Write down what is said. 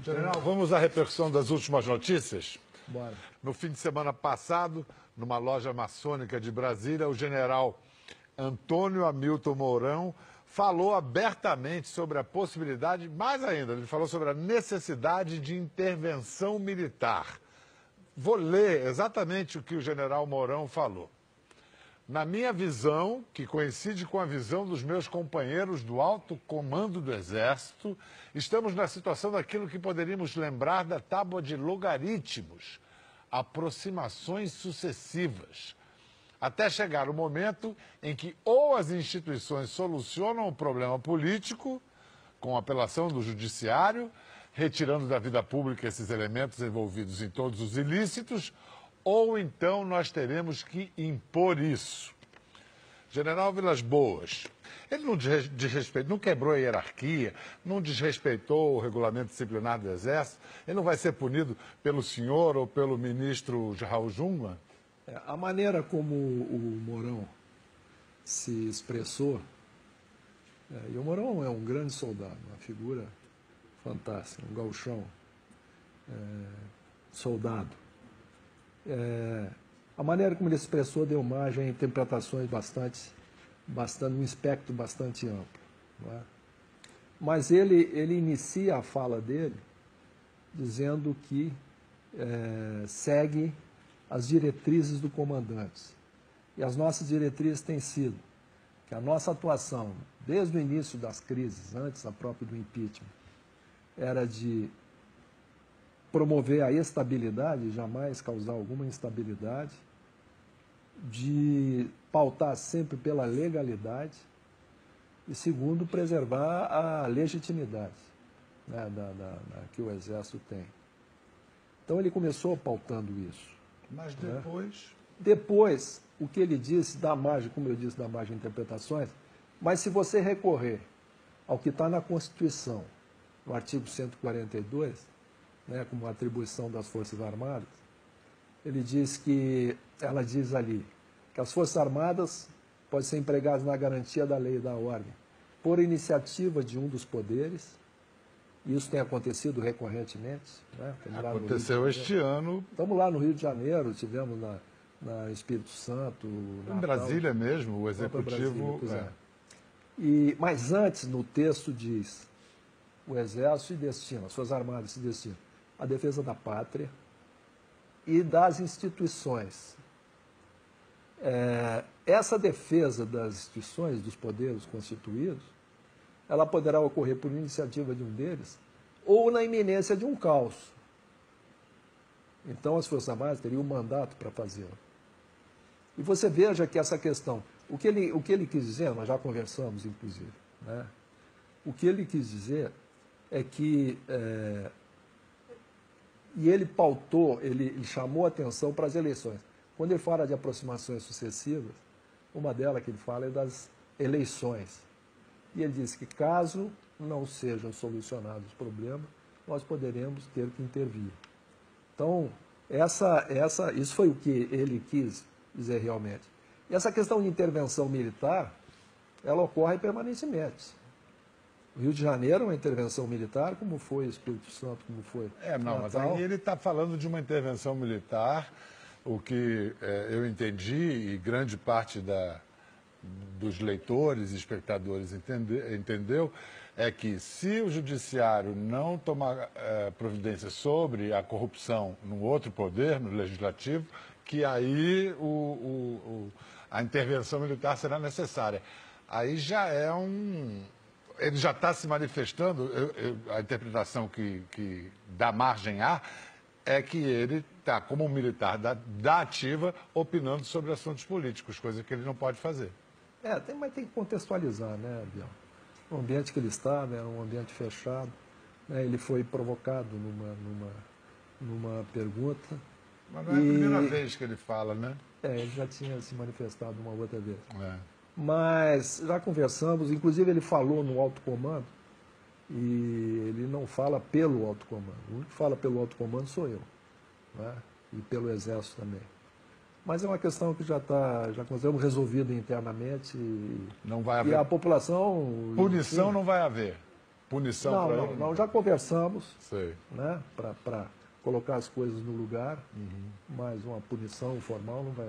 General, vamos à repercussão das últimas notícias? Bora. No fim de semana passado, numa loja maçônica de Brasília, o general Antônio Hamilton Mourão falou abertamente sobre a possibilidade, mais ainda, ele falou sobre a necessidade de intervenção militar. Vou ler exatamente o que o general Mourão falou. Na minha visão, que coincide com a visão dos meus companheiros do alto comando do Exército, estamos na situação daquilo que poderíamos lembrar da tábua de logaritmos, aproximações sucessivas, até chegar o momento em que ou as instituições solucionam o problema político, com apelação do judiciário, retirando da vida pública esses elementos envolvidos em todos os ilícitos, ou então nós teremos que impor isso. General Vilas Boas, ele não desrespeitou, não quebrou a hierarquia, não desrespeitou o regulamento disciplinar do Exército, ele não vai ser punido pelo senhor ou pelo ministro Raul Jungmann? A maneira como o Mourão se expressou, e o Mourão é um grande soldado, uma figura fantástica, um gauchão, soldado. A maneira como ele se expressou deu margem a interpretações um espectro bastante amplo. Não é? Mas ele inicia a fala dele dizendo que segue as diretrizes do comandante. E as nossas diretrizes têm sido que a nossa atuação, desde o início das crises, antes da própria do impeachment, era de promover a estabilidade, jamais causar alguma instabilidade, de pautar sempre pela legalidade e, segundo, preservar a legitimidade, né, que o Exército tem. Então ele começou pautando isso. Mas depois... Né? Depois, o que ele disse dá margem, como eu disse, dá margem de interpretações, mas se você recorrer ao que está na Constituição, no artigo 142, né, como atribuição das Forças Armadas, ela diz ali que as Forças Armadas podem ser empregadas na garantia da lei e da ordem, por iniciativa de um dos poderes, e isso tem acontecido recorrentemente. Né? Aconteceu este ano. Estamos lá no Rio de Janeiro, tivemos na Espírito Santo. Em Brasília mesmo, o Executivo... Mas antes, no texto diz, o Exército se destina, as Forças Armadas se destinam à defesa da pátria e das instituições. Essa defesa das instituições, dos poderes constituídos, ela poderá ocorrer por iniciativa de um deles ou na iminência de um caos. Então, as Forças Armadas teriam um mandato para fazê-lo. E você veja que essa questão, o que ele quis dizer, nós já conversamos, inclusive, né? O que ele quis dizer é que, e ele pautou, ele chamou atenção para as eleições. Quando ele fala de aproximações sucessivas, uma delas que ele fala é das eleições. E ele disse que caso não sejam solucionados os problemas, nós poderemos ter que intervir. Então, isso foi o que ele quis dizer realmente. E essa questão de intervenção militar, ela ocorre permanentemente. O Rio de Janeiro é uma intervenção militar, como foi o Espírito Santo, como foi não, mas aí ele está falando de uma intervenção militar, o que eu entendi, e grande parte dos leitores e espectadores entendeu, é que se o judiciário não tomar providência sobre a corrupção no outro poder, no legislativo, que aí a intervenção militar será necessária. Aí já é ele já está se manifestando, a interpretação que dá margem a, é que ele está, como um militar da ativa, opinando sobre assuntos políticos, coisa que ele não pode fazer. Mas tem que contextualizar, né, Biel? O ambiente que ele estava era um ambiente fechado, né? Ele foi provocado numa pergunta. Mas não é a primeira vez que ele fala, né? Ele já tinha se manifestado uma outra vez. Mas já conversamos, inclusive ele falou no alto comando, e ele não fala pelo alto comando. O único que fala pelo alto comando sou eu, né? E pelo Exército também. Mas é uma questão que já consideramos resolvida internamente. Não vai haver. E a população... Punição não vai haver. punição Não, para não, ele? não, já conversamos, Sei. né, para colocar as coisas no lugar, mas uma punição formal não vai